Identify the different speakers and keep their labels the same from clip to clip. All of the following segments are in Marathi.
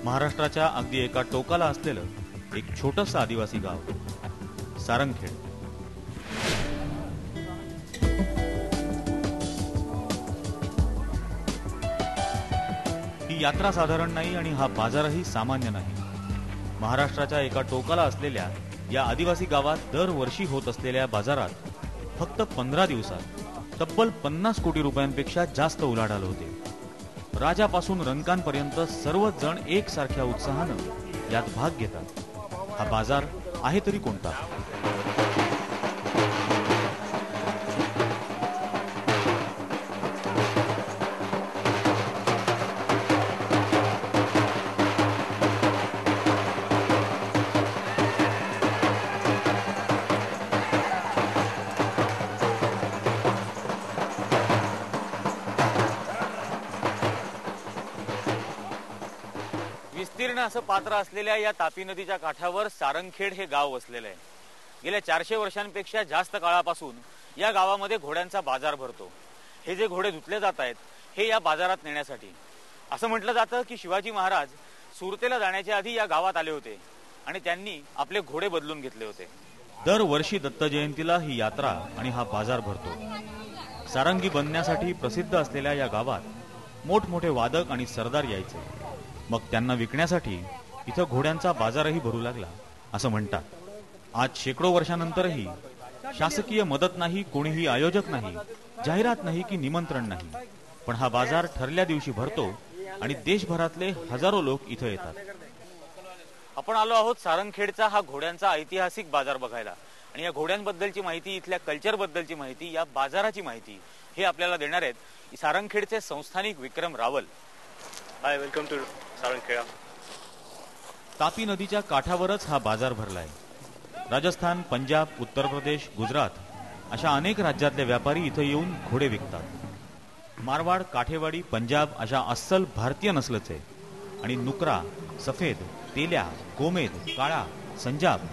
Speaker 1: महाराष्ट्राच्या अगदी एका टोकाला असलेलं एक छोटंसं आदिवासी गाव सारंगखेड। ही यात्रा साधारण नाही आणि हा बाजारही सामान्य नाही। महाराष्ट्राच्या एका टोकाला असलेल्या या आदिवासी गावात दरवर्षी होत असलेल्या बाजारात फक्त 15 दिवसात तब्बल 50 कोटी रुपयांपेक्षा जास्त उलाढाल होते। राजापासून रंकांपर्यंत सर्वच जण एकसारख्या उत्साहानं यात भाग घेतात। हा बाजार आहे तरी कोणता?
Speaker 2: विस्तीर्ण असं पात्र असलेल्या या तापी नदीच्या काठावर सारंगखेड हे गाव वसलेलं आहे। गेल्या 400 वर्षांपेक्षा जास्त काळापासून या गावामध्ये घोड्यांचा बाजार भरतो। हे जे घोडे धुतले जात आहेत हे या बाजारात नेण्यासाठी। असं म्हटलं जातं की शिवाजी महाराज सुरतेला जाण्याच्या आधी या गावात आले होते आणि त्यांनी आपले घोडे बदलून घेतले होते।
Speaker 1: दरवर्षी दत्त जयंतीला ही यात्रा आणि हा बाजार भरतो। सारंगी बनण्यासाठी प्रसिद्ध असलेल्या या गावात मोठमोठे वादक आणि सरदार यायचे। मग त्यांना विकण्यासाठी इथं घोड्यांचा बाजारही भरू लागला असं म्हणतात। आज शेकडो वर्षांनंतरही शासकीय मदत नाही, कोणीही आयोजक नाही, जाहिरात नाही की निमंत्रण नाही, पण हा बाजार ठरल्या दिवशी भरतो आणि देशभरातले हजारो लोक इथं येतात।
Speaker 2: आपण आलो आहोत सारंगखेडचा हा घोड्यांचा ऐतिहासिक बाजार बघायला आणि या घोड्यांबद्दलची माहिती, इथल्या कल्चर बद्दलची माहिती, या बाजाराची माहिती हे आपल्याला देणार आहेत सारंगखेडचे संस्थानिक विक्रम रावल।
Speaker 3: हाय, वेलकम टू सारंगखेड।
Speaker 1: तापी नदीच्या काठावरच हा बाजार भरलाय। राजस्थान, पंजाब, उत्तर प्रदेश, गुजरात अशा अनेक राज्यातले व्यापारी इथं येऊन घोडे विकतात। मारवाड, काठेवाडी, पंजाब अशा अस्सल भारतीय नसलचे आणि नुकरा, सफेद, तेल्या, गोमेद, काळा, संजाब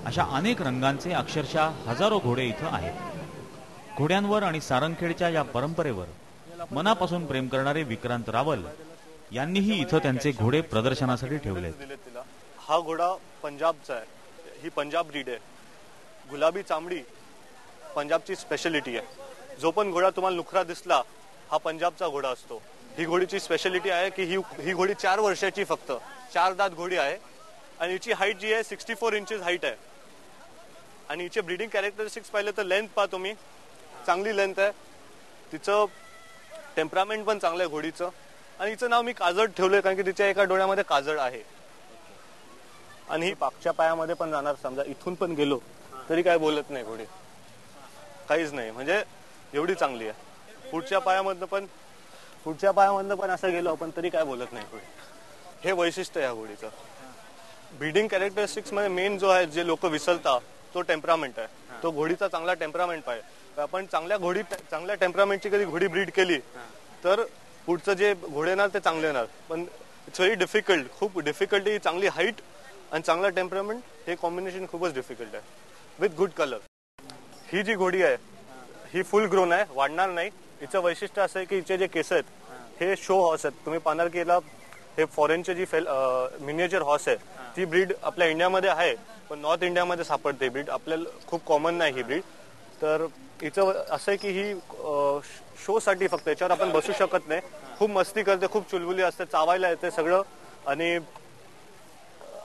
Speaker 1: अशा अनेक रंगांचे अक्षरशः हजारो घोडे इथं आहेत। घोड्यांवर आणि सारंगखेडच्या या परंपरेवर मनापासून प्रेम करणारे विक्रांत रावल यांनीही इथं त्यांचे घोडे प्रदर्शनासाठी ठेवले।
Speaker 3: हा घोडा पंजाबचा आहे, ही पंजाब ब्रीड आहे। गुलाबी चामडी पंजाबची स्पेशलिटी आहे। जो पण घोडा तुम्हाला नुकरा दिसला हा पंजाबचा घोडा असतो। ही घोडीची स्पेशलिटी आहे की ही घोडी 4 वर्षाची, फक्त 4 दात घोडी आहे आणि हिची हाईट जी आहे 64 इंचेस हाईट आहे। आणि हिचे ब्रीडिंग कॅरेक्टरिस्टिक्स पाहिले तर लेंथ पहा तुम्ही, चांगली लेंथ आहे। तिचं टेम्परामेंट पण चांगलं आहे घोडीचं। आणि हिचं नाव मी काजळ ठेवलंय कारण की तिच्या एका डोळ्यामध्ये काजळ आहे। आणि ही पाकच्या पायामध्ये पण जाणार, समजा इथून पण गेलो तरी काय बोलत नाही घोडी, काहीच नाही, म्हणजे एवढी चांगली आहे। पुढच्या पायामधनं पण असं गेलो आपण तरी काय बोलत नाही घोडी। हे वैशिष्ट्य आहे या घोडीचं। ब्रीडिंग कॅरेक्टरिस्टिक्स मध्ये मेन जो आहे, जे लोक विसरतात, तो टेम्परामेंट आहे। तो घोडीचा चांगला टेम्परामेंट पाहिजे। आपण चांगल्या टेम्परामेंटची कधी घोडी ब्रीड केली तर पुढचं जे घोडे येणार ते चांगले येणार। पण इट्स व्हेरी डिफिकल्ट, खूप डिफिकल्टी। चांगली हाईट आणि चांगला टेम्परामेंट हे कॉम्बिनेशन खूपच डिफिकल्ट आहे विथ गुड कलर। ही जी घोडी आहे ही फुल ग्रोन आहे, वाढणार नाही। हिचं वैशिष्ट्य असं आहे की हिचे जे केस आहेत हे शो हॉर्स आहेत। तुम्ही पाहणार की हे फॉरेनचे जी मिनिएचर हॉर्स आहे ती ब्रीड आपल्या इंडियामध्ये आहे, पण नॉर्थ इंडियामध्ये सापडते ब्रीड, आपल्याला खूप कॉमन नाही ही ब्रीड। तर हिचं असं आहे की ही शो साठी फक्त, याच्यावर आपण बसू शकत नाही। खूप मस्ती करते, खूप चुलबुली असते, चावायला येते सगळं, आणि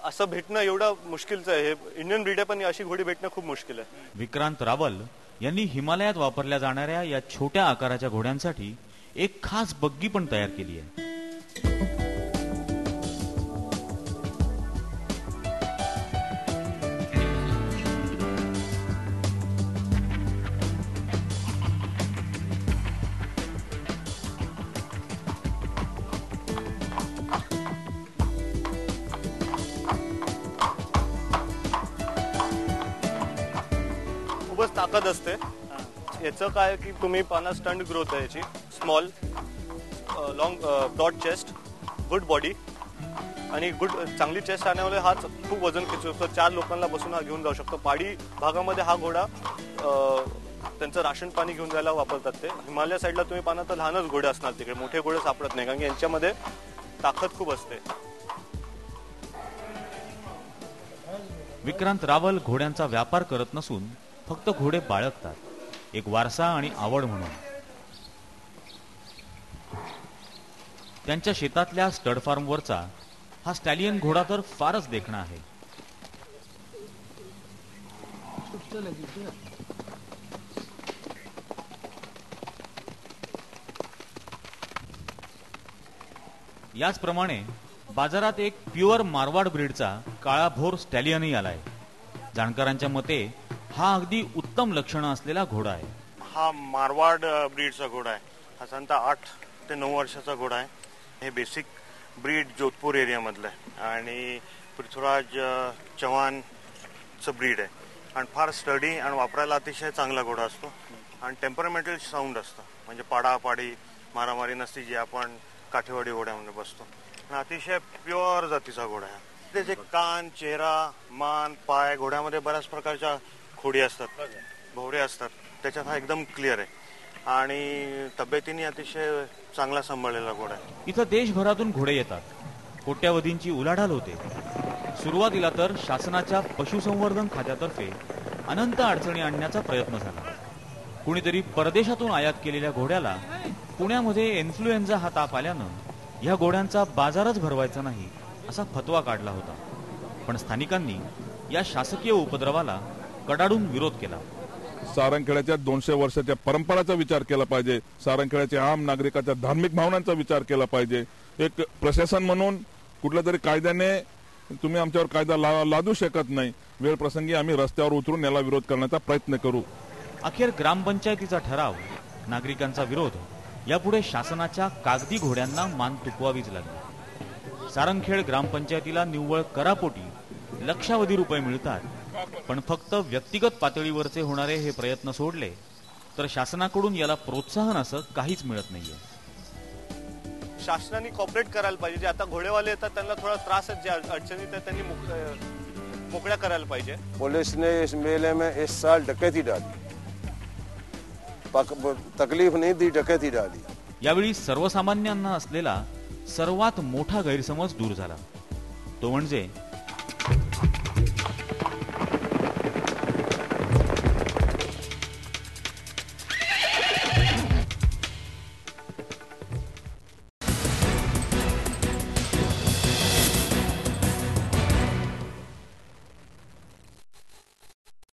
Speaker 3: असं भेटणं एवढं मुश्किलचं आहे। इंडियन ब्रीड आहे पण अशी घोडी भेटणं खूप मुश्किल आहे।
Speaker 1: विक्रांत रावल यांनी हिमालयात वापरल्या जाणाऱ्या या छोट्या आकाराच्या घोड्यांसाठी एक खास बग्गी पण तयार केली आहे।
Speaker 3: खूपच ताकद असते याचं। काय की तुम्ही पाना स्टंट ग्रोथ आहे याची, small long broad chest, good body आणि गुड चांगली चेस्ट आणण्यामुळे हा खूप वजन खेचू शकतो। 4 लोकांना बसून हा घेऊन जाऊ शकतो। पहाडी भागामध्ये हा घोडा त्यांचं राशन पाणी घेऊन जायला वापरतात ते। हिमालय साईडला तुम्ही पाहणार तर लहानच घोडे असणार, तिकडे मोठे घोडे सापडत नाही कारण की यांच्यामध्ये ताकद खूप असते।
Speaker 1: विक्रांत रावल घोड्यांचा व्यापार करत नसून फक्त घोडे बाळगतात, एक वारसा आणि आवड म्हणून. त्यांच्या शेतातल्या स्टड फार्मवरचा हा स्टॅलियन घोडा तर फारच देखणा आहे. याचप्रमाणे बाजारात एक प्युअर मारवाड ब्रीडचा काळाभोर स्टॅलियनही आलाय. जाणकारांच्या मते हा अगदी उत्तम लक्षणं असलेला घोडा आहे.
Speaker 4: हा मारवाड ब्रीडचा घोडा आहे. हा साधारणतः 8 ते 9 वर्षाचा घोडा आहे. हे बेसिक ब्रीड जोधपूर एरियामधलं आहे आणि पृथ्वीराज चव्हाणचं ब्रीड आहे आणि फार स्टडी आणि वापरायला अतिशय चांगला घोडा असतो आणि टेम्परमेंटल साऊंड असतं, म्हणजे पाडापाडी मारामारी नसती जी आपण काठेवाडी घोड्यामध्ये बसतो. अतिशय प्युअर जातीचा घोडा आहे. त्याचे कान, चेहरा, मान, पाय, घोड्यामध्ये बऱ्याच प्रकारच्या खोडी असतात, भोवरे असतात, त्याच्यात हा एकदम क्लिअर आहे आणि तब्येतीने अतिशय चांगला सांभाळलेला घोडा आहे.
Speaker 1: इथं देशभरातून घोडे येतात, कोट्यावधींची उलाढाल होते. सुरुवातीला तर शासनाच्या पशुसंवर्धन खात्यातर्फे अनंत अडचणी आणण्याचा प्रयत्न झाला. कुणीतरी परदेशातून आयात केलेल्या घोड्याला पुण्यामध्ये इन्फ्लुएन्झा हा ताप आल्यानं या घोड्यांचा बाजारच भरवायचा नाही असा फतवा काढला होता. पण स्थानिकांनी या शासकीय उपद्रवाला कडाडून विरोध केला.
Speaker 5: सारंगखेड्याच्या 200 वर्षाच्या परंपराचा विचार केला पाहिजे. सारंगखेड्याच्या आम नागरिकाच्या धार्मिक भावनांचा विचार केला पाहिजे. एक प्रशासन म्हणून कुठल्या तरी कायद्याने तुम्ही आमच्यावर कायदा लादू शकत नाही. वेळ प्रसंगी आम्ही रस्त्यावर उतरून याला विरोध करण्याचा प्रयत्न करू.
Speaker 1: अखेर ग्रामपंचायतीचा ठराव, नागरिकांचा विरोध, यापुढे शासनाच्या कागदी घोड्यांना मान तुकवावीच लागली. सारंगखेड ग्रामपंचायतीला निव्वळ करापोटी लक्षावधी रुपये मिळतात, पण फक्त व्यक्तिगत पातळीवरचे होणारे हे प्रयत्न सोडले तर शासनाकडून याला प्रोत्साहन असं काहीच मिळत नाहीये.
Speaker 3: शासनाने कॉपरेट करायला पाहिजे. जे आता घोडेवाले येतात त्यांना थोडा त्रास आहे, ज्या अडचणी आहेत त्यांनी मोकळ्या करायला पाहिजे.
Speaker 6: पुलिस ने इस मेले में इस साल डकैती डाली, तकलीफ नहीं दी, डकैती डाली.
Speaker 1: यावेळी सर्वसामान्यांना असलेला सर्वात मोठा गैरसमज दूर झाला. तो म्हणजे